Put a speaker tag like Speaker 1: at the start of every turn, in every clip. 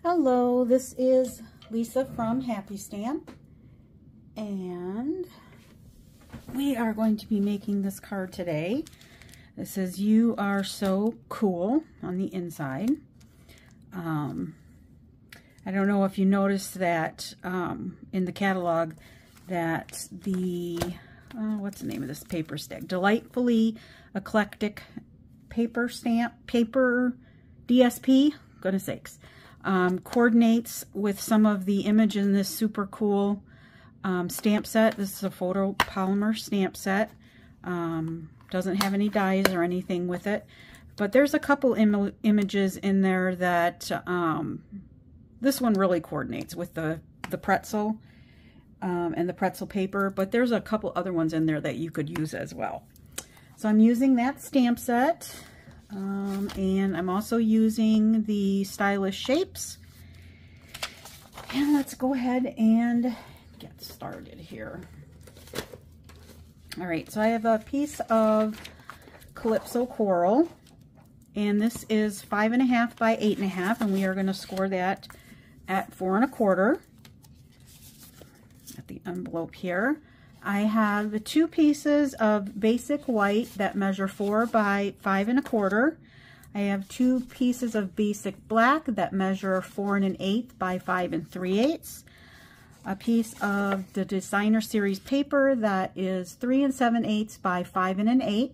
Speaker 1: Hello, this is Lisa from Happy Stamp, and we are going to be making this card today. It says, "You are so cool" on the inside. I don't know if you noticed that in the catalog that the, what's the name of this paper stick? Delightfully Eclectic Paper Stamp, Paper DSP, goodness sakes. Coordinates with some of the image in this super cool stamp set. This is a photopolymer stamp set. Doesn't have any dies or anything with it, but there's a couple images in there that this one really coordinates with the pretzel and the pretzel paper, but there's a couple other ones in there that you could use as well. So I'm using that stamp set. And I'm also using the Stylish Shapes. And let's go ahead and get started here. All right, so I have a piece of Calypso Coral, and this is 5.5 by 8.5, and we are going to score that at 4 1/4 at the envelope here. I have 2 pieces of basic white that measure 4 by 5 1/4. I have 2 pieces of basic black that measure 4 1/8 by 5 3/8. A piece of the Designer Series paper that is 3 7/8 by 5 1/8.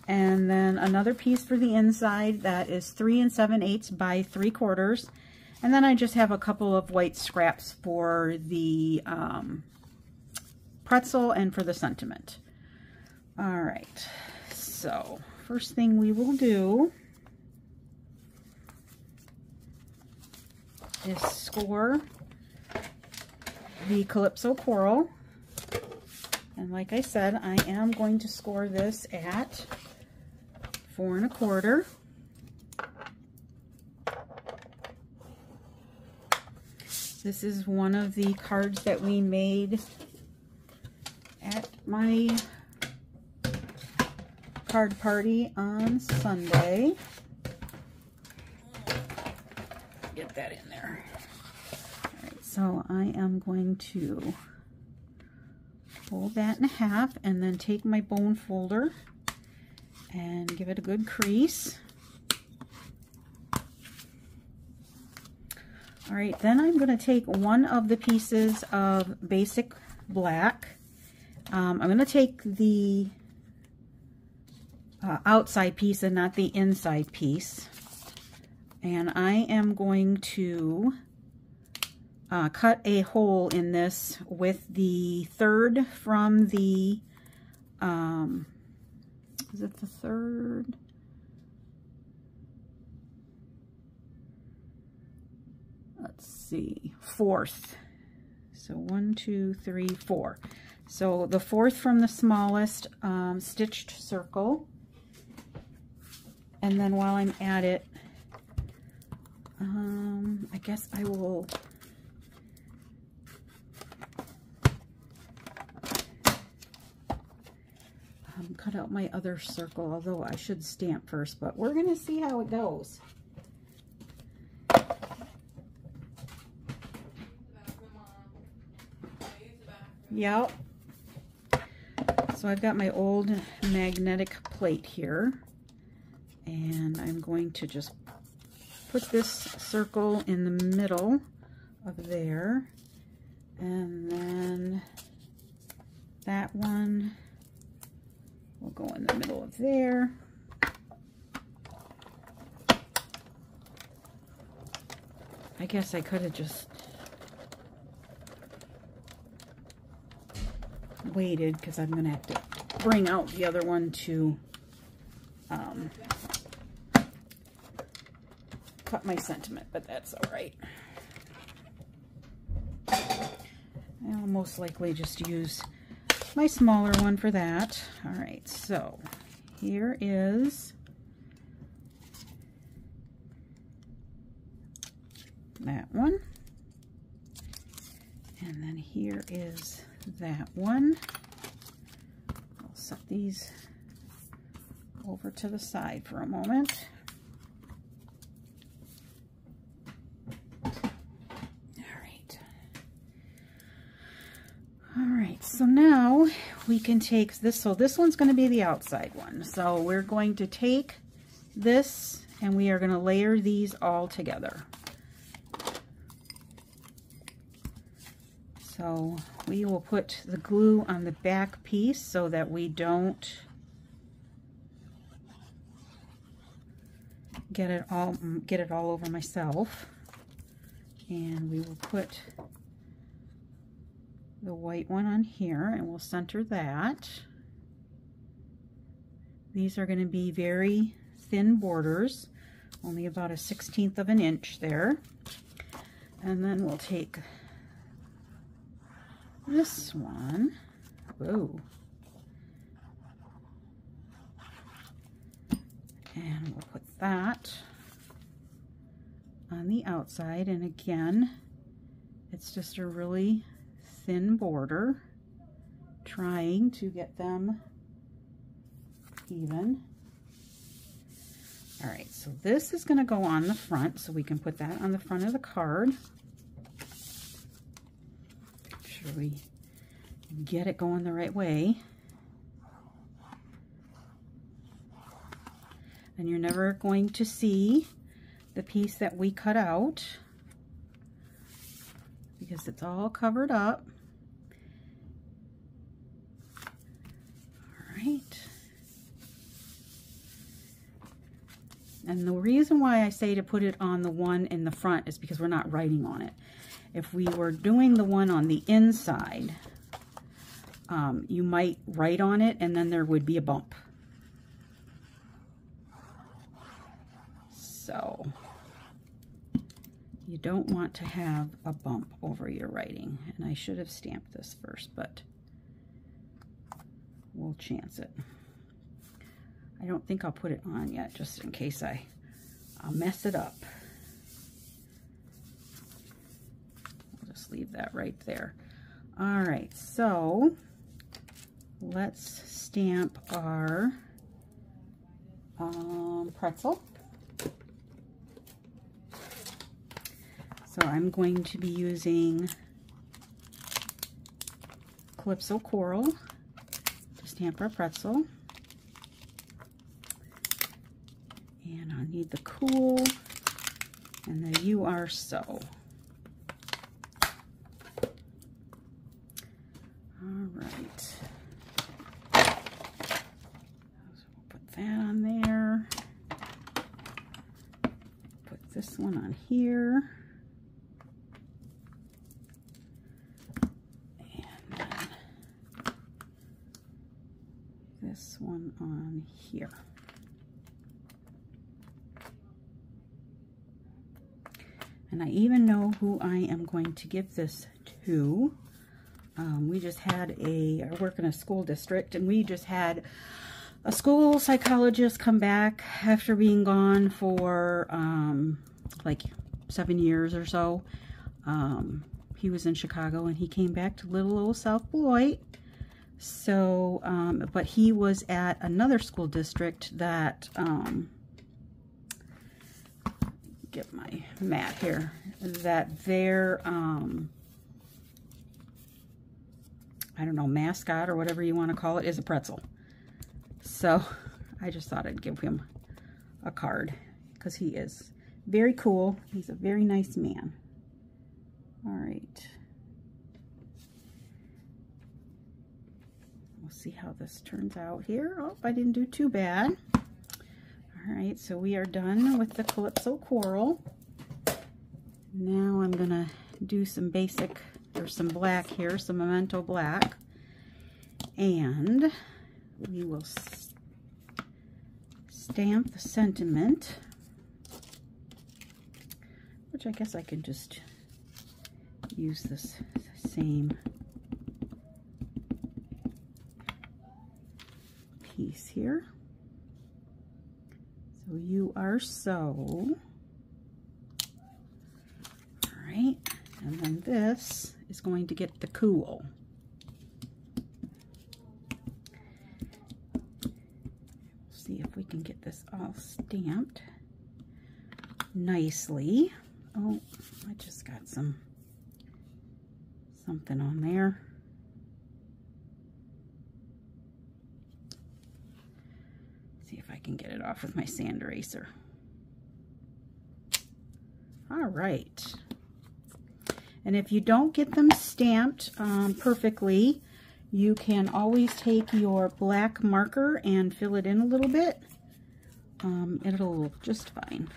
Speaker 1: And then another piece for the inside that is 3 7/8 by 3/4. And then I just have a couple of white scraps for the pretzel and for the sentiment. All right, so first thing we will do is score the Calypso Coral. And like I said, I am going to score this at 4 1/4. This is one of the cards that we made at my card party on Sunday. Get that in there. All right, so I am going to fold that in half and then take my bone folder and give it a good crease. All right, then I'm going to take one of the pieces of basic black. I'm going to take the outside piece and not the inside piece. And I am going to cut a hole in this with the third from the, is it the third? Let's see, fourth. So 1, 2, 3, 4. So the fourth from the smallest stitched circle. And then while I'm at it, I guess I will cut out my other circle, although I should stamp first, but we're going to see how it goes. Yep. So I've got my old magnetic plate here, and I'm going to just put this circle in the middle of there, and then that one will go in the middle of there. I guess I could have just waited, because I'm going to have to bring out the other one to cut my sentiment, but that's all right. I'll most likely just use my smaller one for that. All right, so here is that one, and then here is that one. I'll set these over to the side for a moment. So now we can take this, so this one's going to be the outside one. So we're going to take this and we are going to layer these all together. So we will put the glue on the back piece so that we don't get it all over myself. And we will put the white one on here and we'll center that. These are going to be very thin borders, only about a 1/16 of an inch there. And then we'll take this one. Whoa. And we'll put that on the outside, and again, it's just a really thin border, trying to get them even. All right, so this is going to go on the front, so we can put that on the front of the card. Make sure we get it going the right way. And you're never going to see the piece that we cut out because it's all covered up. All right. And the reason why I say to put it on the one in the front is because we're not writing on it. If we were doing the one on the inside, you might write on it and then there would be a bump. So you don't want to have a bump over your writing. And I should have stamped this first, but we'll chance it. I don't think I'll put it on yet, just in case I'll mess it up. I'll just leave that right there. All right, so let's stamp our pretzel. So I'm going to be using Calypso Coral to stamp our pretzel. And I'll need the Cool and the You Are So. All right. So we'll put that on there. Put this one on here. This one on here. And I even know who I am going to give this to. We just had I work in a school district, and we just had a school psychologist come back after being gone for like 7 years or so. He was in Chicago and he came back to little old South Beloit. So, but he was at another school district that, get my mat here, that their, I don't know, mascot or whatever you want to call it is a pretzel. So I just thought I'd give him a card because he is very cool. He's a very nice man. All right. We'll see how this turns out here. Oh, I didn't do too bad. All right, so we are done with the Calypso Coral. Now I'm gonna do some basic, or some black here, some Memento Black. And we will stamp the sentiment, which I guess I could just use this same piece here. So You Are So. All right, and then this is going to get the Cool. See if we can get this all stamped nicely. Oh, I just got something on there. can get it off with my sand eraser. All right. And if you don't get them stamped perfectly, you can always take your black marker and fill it in a little bit. It'll look just fine.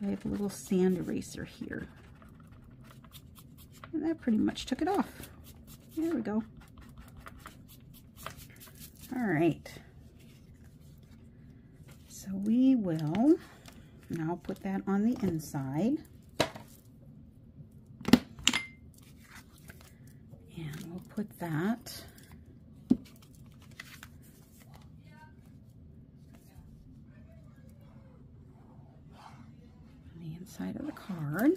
Speaker 1: I have a little sand eraser here. And that pretty much took it off. There we go. All right. So we will now put that on the inside. And we'll put that on the inside of the card.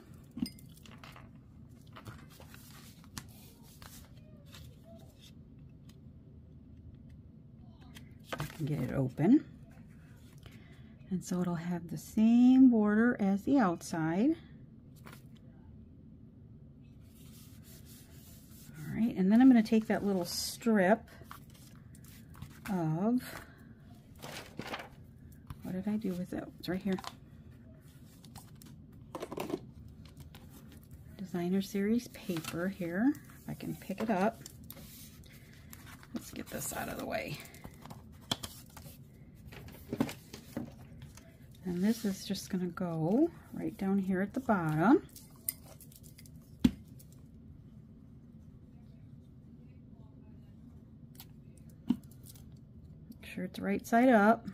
Speaker 1: I can get it open. And so it'll have the same border as the outside. All right, and then I'm going to take that little strip of, what did I do with it? It's right here. Designer Series paper here. If I can pick it up. Let's get this out of the way. And this is just going to go right down here at the bottom. Make sure it's right side up.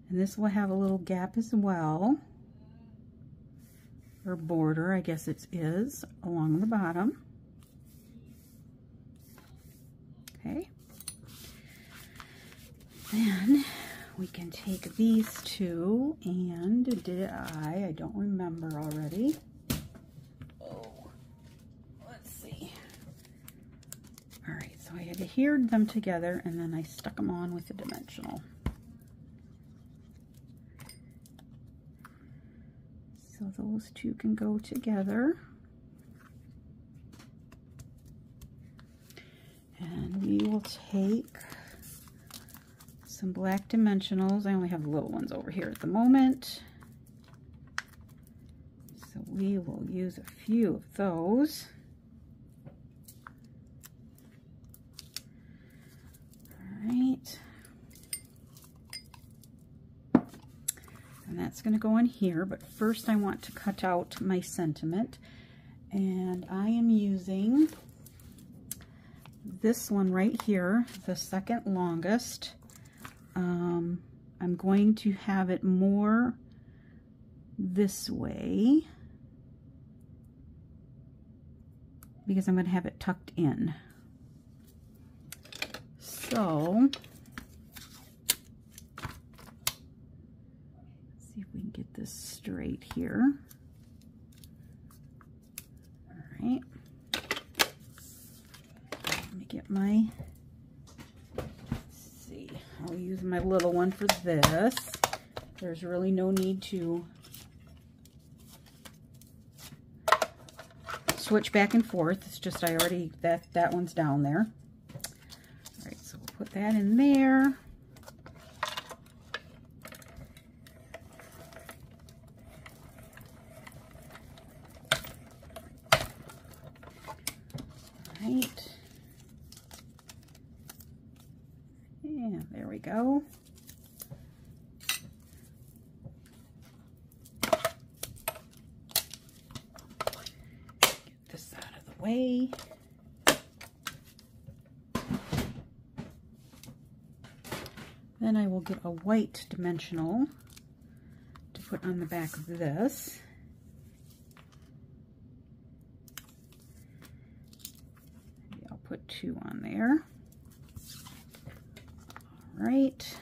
Speaker 1: And this will have a little gap as well, or border, I guess it is, along the bottom. Okay. Then we can take these two, and did I don't remember already. Oh, let's see. All right, so I adhered them together, and then I stuck them on with the dimensional. So those two can go together. And we will take some black dimensionals. I only have the little ones over here at the moment. So we will use a few of those. All right. And that's going to go in here, but first I want to cut out my sentiment. And I am using this one right here, the second longest. I'm going to have it more this way because I'm going to have it tucked in. So let's see if we can get this straight here. All right. Let me get my, I'll use my little one for this. There's really no need to switch back and forth. It's just I already, that one's down there. All right, so we'll put that in there. All right. Yeah, there we go. Get this out of the way. Then I will get a white dimensional to put on the back of this. Maybe I'll put two on there. All right.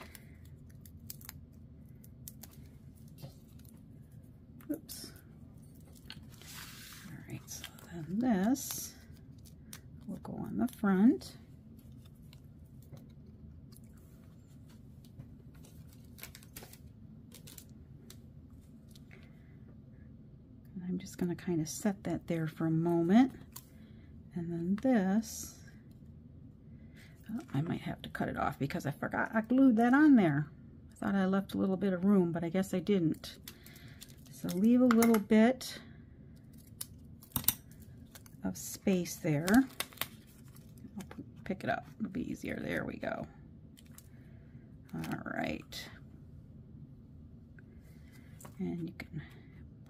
Speaker 1: Oops. All right, so then this will go on the front. And I'm just going to kind of set that there for a moment. And then this, I might have to cut it off because I forgot I glued that on there. I thought I left a little bit of room, but I guess I didn't. So leave a little bit of space there. I'll pick it up. It'll be easier. There we go. All right. And you can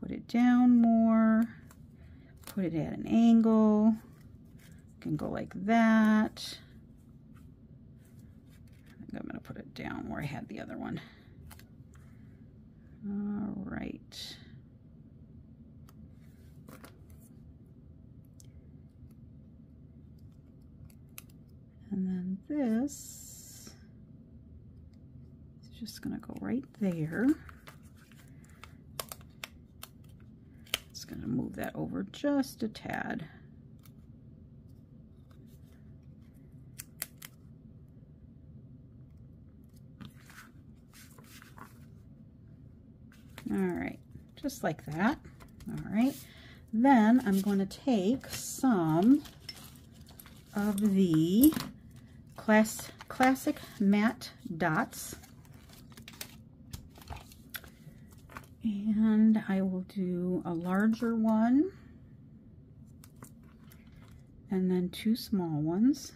Speaker 1: put it down more, put it at an angle. You can go like that. I think I'm going to put it down where I had the other one. All right. And then this is just going to go right there. Just going to move that over just a tad. All right, just like that. All right, then I'm going to take some of the classic matte dots, and I will do a larger one and then 2 small ones.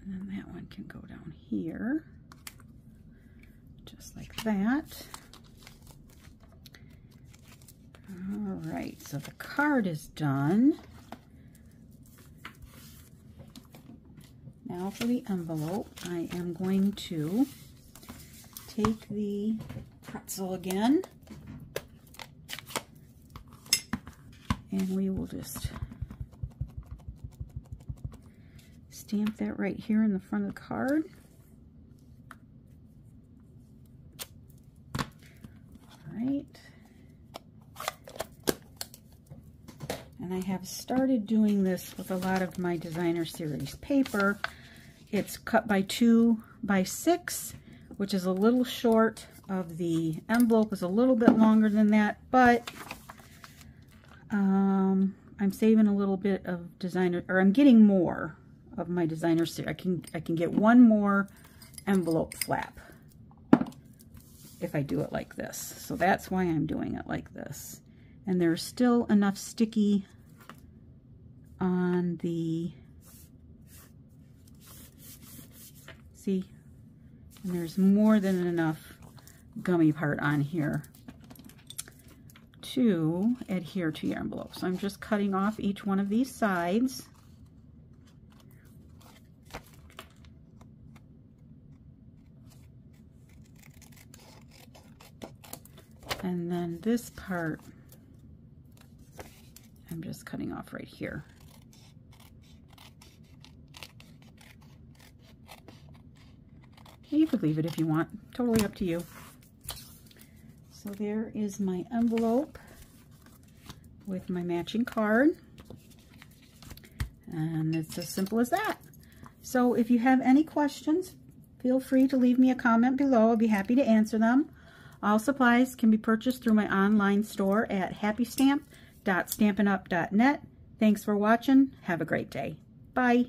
Speaker 1: And then that one can go down here, just like that. All right, so the card is done. Now for the envelope, I am going to take the pretzel again, and we will just stamp that right here in the front of the card. All right. And I have started doing this with a lot of my designer series paper. It's cut by 2 by 6, which is a little short of the envelope, is a little bit longer than that, but I'm saving a little bit of designer, or I'm getting more of my designer series. I can get one more envelope flap if I do it like this. So that's why I'm doing it like this. And there's still enough sticky on the, see, and there's more than enough gummy part on here to adhere to your envelope. So I'm just cutting off each one of these sides. And then this part, I'm just cutting off right here. You could leave it if you want, totally up to you. So there is my envelope with my matching card. And it's as simple as that. So if you have any questions, feel free to leave me a comment below. I'll be happy to answer them. All supplies can be purchased through my online store at happystamp.stampinup.net. Thanks for watching. Have a great day. Bye.